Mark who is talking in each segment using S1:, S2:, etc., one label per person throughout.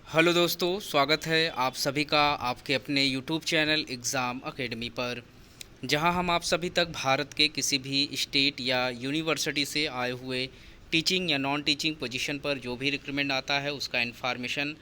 S1: Hello दोस्तों, स्वागत है आप सभी का आपके अपने यूट्यूब चैनल एग्ज़ाम एकेडमी पर, जहां हम आप सभी तक भारत के किसी भी स्टेट या यूनिवर्सिटी से आए हुए टीचिंग या नॉन टीचिंग पोजीशन पर जो भी रिक्रूटमेंट आता है उसका इन्फॉर्मेशन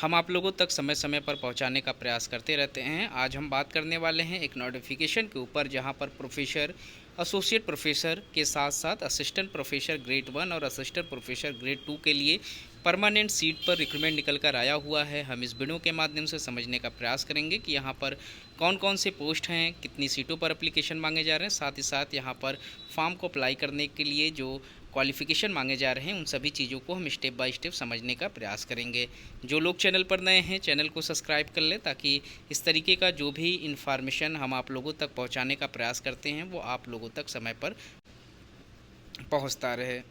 S1: हम आप लोगों तक समय समय पर पहुंचाने का प्रयास करते रहते हैं। आज हम बात करने वाले हैं एक नोटिफिकेशन के ऊपर, जहां पर प्रोफेसर, एसोसिएट प्रोफेसर के साथ साथ असिस्टेंट प्रोफेसर ग्रेड 1 और असिस्टेंट प्रोफेसर ग्रेड 2 के लिए परमानेंट सीट पर रिक्रूटमेंट निकल कर आया हुआ है। हम इस वीडियो के माध्यम से समझने का प्रयास करेंगे कि यहाँ पर कौन कौन से पोस्ट हैं, कितनी सीटों पर एप्लीकेशन मांगे जा रहे हैं, साथ ही साथ यहाँ पर फॉर्म को अप्लाई करने के लिए जो क्वालिफ़िकेशन मांगे जा रहे हैं उन सभी चीज़ों को हम स्टेप बाय स्टेप समझने का प्रयास करेंगे। जो लोग चैनल पर नए हैं, चैनल को सब्सक्राइब कर लें ताकि इस तरीके का जो भी इन्फॉर्मेशन हम आप लोगों तक पहुँचाने का प्रयास करते हैं वो आप लोगों तक समय पर पहुँचता रहे।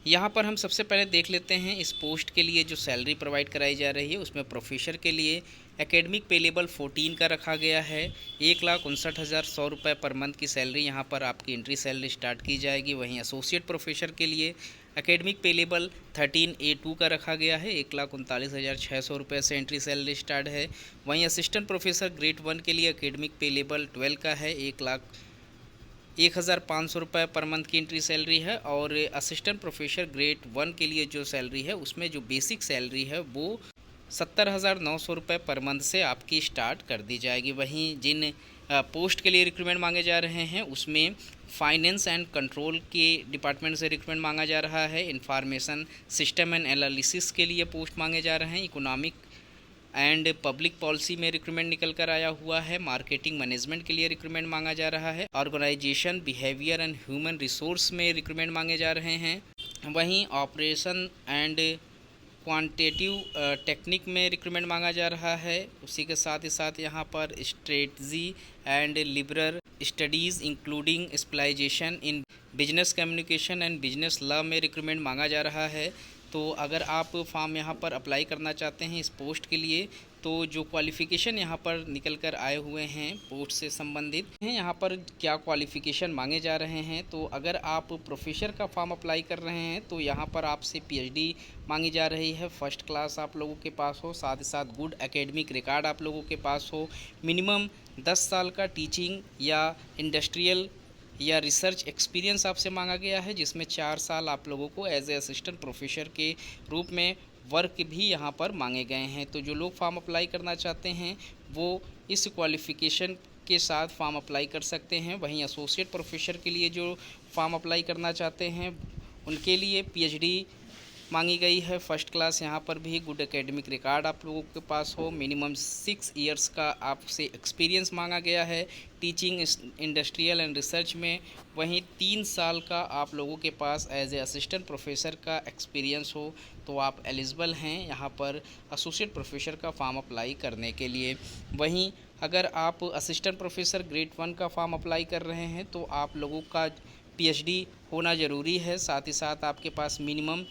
S1: यहाँ पर हम सबसे पहले देख लेते हैं इस पोस्ट के लिए जो सैलरी प्रोवाइड कराई जा रही है उसमें प्रोफेसर के लिए एकेडमिक पे लेवल 14 का रखा गया है। 1,59,100 रुपये पर मंथ की सैलरी यहाँ पर आपकी एंट्री सैलरी स्टार्ट की जाएगी। वहीं एसोसिएट प्रोफेसर के लिए एकेडमिक पे लेवल 13A2 का रखा गया है। 1,39,600 रुपये से एंट्री सैलरी स्टार्ट है। वहीं असिस्टेंट प्रोफेसर ग्रेड 1 के लिए एकेडमिक पे लेवल 12 का है। 1,01,500 रुपये पर मंथ की एंट्री सैलरी है। और असिस्टेंट प्रोफेसर ग्रेड 1 के लिए जो सैलरी है उसमें जो बेसिक सैलरी है वो 70,900 रुपये पर मंथ से आपकी स्टार्ट कर दी जाएगी। वहीं जिन पोस्ट के लिए रिक्रूटमेंट मांगे जा रहे हैं उसमें फाइनेंस एंड कंट्रोल के डिपार्टमेंट से रिक्रूटमेंट मांगा जा रहा है। इंफॉर्मेशन सिस्टम एंड एनालिसिस के लिए पोस्ट मांगे जा रहे हैं। इकोनॉमिक एंड पब्लिक पॉलिसी में रिक्रूटमेंट निकल कर आया हुआ है। मार्केटिंग मैनेजमेंट के लिए रिक्रूटमेंट मांगा जा रहा है। Organisation behaviour and human resource में रिक्रूटमेंट मांगे जा रहे हैं। वहीं ऑपरेशन एंड क्वांटिटेटिव टेक्निक में रिक्रूटमेंट मांगा जा रहा है। उसी के साथ ही साथ यहाँ पर strategy and liberal studies including specialisation in business communication and business law में रिक्रूटमेंट मांगा जा रहा है। तो अगर आप फॉर्म यहाँ पर अप्लाई करना चाहते हैं इस पोस्ट के लिए, तो जो क्वालिफ़िकेशन यहाँ पर निकल कर आए हुए हैं पोस्ट से संबंधित हैं, यहाँ पर क्या क्वालिफ़िकेशन मांगे जा रहे हैं। तो अगर आप प्रोफेसर का फॉर्म अप्लाई कर रहे हैं तो यहाँ पर आपसे पीएचडी मांगी जा रही है, फर्स्ट क्लास आप लोगों के पास हो, साथ ही साथ गुड एकेडमिक रिकॉर्ड आप लोगों के पास हो, मिनिमम 10 साल का टीचिंग या इंडस्ट्रियल या रिसर्च एक्सपीरियंस आपसे मांगा गया है, जिसमें 4 साल आप लोगों को एज ए असिस्टेंट प्रोफेसर के रूप में वर्क भी यहाँ पर मांगे गए हैं। तो जो लोग फॉर्म अप्लाई करना चाहते हैं वो इस क्वालिफ़िकेशन के साथ फॉर्म अप्लाई कर सकते हैं। वहीं एसोसिएट प्रोफेसर के लिए जो फॉर्म अप्लाई करना चाहते हैं उनके लिए पीएचडी मांगी गई है, फर्स्ट क्लास यहाँ पर भी गुड एकेडमिक रिकॉर्ड आप लोगों के पास हो, मिनिमम 6 इयर्स का आपसे एक्सपीरियंस मांगा गया है टीचिंग इंडस्ट्रियल एंड रिसर्च में। वहीं 3 साल का आप लोगों के पास एज ए असिस्टेंट प्रोफेसर का एक्सपीरियंस हो तो आप एलिजिबल हैं यहाँ पर एसोसिएट प्रोफेसर का फॉर्म अप्लाई करने के लिए। वहीं अगर आप असिस्टेंट प्रोफेसर ग्रेड 1 का फॉर्म अप्लाई कर रहे हैं तो आप लोगों का पीएचडी होना ज़रूरी है, साथ ही साथ आपके पास मिनिमम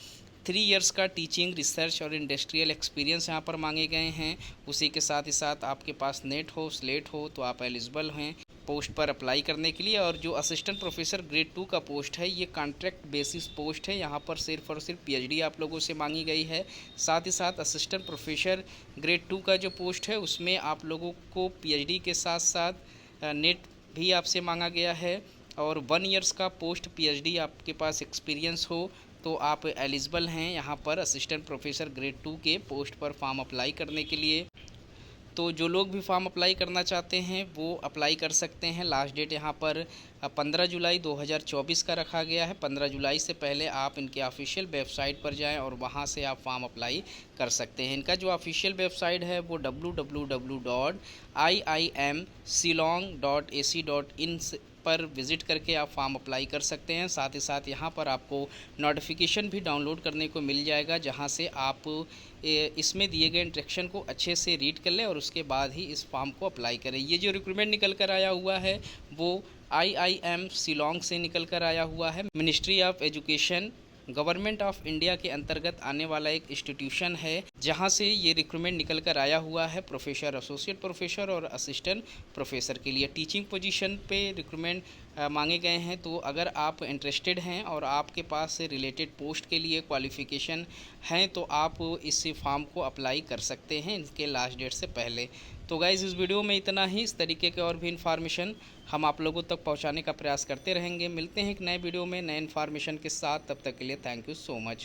S1: 3 इयर्स का टीचिंग रिसर्च और इंडस्ट्रियल एक्सपीरियंस यहाँ पर मांगे गए हैं। उसी के साथ ही साथ आपके पास नेट हो, स्लेट हो तो आप एलिजिबल हैं पोस्ट पर अप्लाई करने के लिए। और जो असिस्टेंट प्रोफेसर ग्रेड 2 का पोस्ट है ये कॉन्ट्रैक्ट बेसिस पोस्ट है, यहाँ पर सिर्फ और सिर्फ पीएचडी आप लोगों से मांगी गई है। साथ ही साथ असिस्टेंट प्रोफेसर ग्रेड 2 का जो पोस्ट है उसमें आप लोगों को पीएचडी के साथ साथ नेट भी आपसे मांगा गया है। और 1 इयर्स का पोस्ट पीएचडी आपके पास एक्सपीरियंस हो तो आप एलिजिबल हैं यहाँ पर असिस्टेंट प्रोफेसर ग्रेड 2 के पोस्ट पर फॉर्म अप्लाई करने के लिए। तो जो लोग भी फॉर्म अप्लाई करना चाहते हैं वो अप्लाई कर सकते हैं। लास्ट डेट यहाँ पर 15 जुलाई 2024 का रखा गया है। 15 जुलाई से पहले आप इनके ऑफिशियल वेबसाइट पर जाएं और वहां से आप फॉर्म अप्लाई कर सकते हैं। इनका जो ऑफिशियल वेबसाइट है वो www.iimshillong.ac.in पर विज़िट करके आप फॉर्म अप्लाई कर सकते हैं। साथ ही साथ यहाँ पर आपको नोटिफिकेशन भी डाउनलोड करने को मिल जाएगा, जहाँ से आप इसमें दिए गए इंस्ट्रक्शन को अच्छे से रीड कर लें और उसके बाद ही इस फॉर्म को अप्लाई करें। ये जो रिक्रूटमेंट निकल कर आया हुआ है वो IIM शिलोंग से निकल कर आया हुआ है। Ministry of education government of India के अंतर्गत आने वाला एक इंस्टीट्यूशन है, जहां से ये रिक्रूटमेंट निकल कर आया हुआ है प्रोफेसर, एसोसिएट प्रोफेसर और असिस्टेंट प्रोफेसर के लिए। टीचिंग पोजीशन पे रिक्रूटमेंट मांगे गए हैं। तो अगर आप इंटरेस्टेड हैं और आपके पास रिलेटेड पोस्ट के लिए क्वालिफ़िकेशन हैं तो आप इस फॉर्म को अप्लाई कर सकते हैं इसके लास्ट डेट से पहले। तो गाइज़, इस वीडियो में इतना ही। इस तरीके के और भी इन्फॉर्मेशन हम आप लोगों तक पहुंचाने का प्रयास करते रहेंगे। मिलते हैं एक नए वीडियो में नए इन्फॉर्मेशन के साथ। तब तक के लिए थैंक यू सो मच।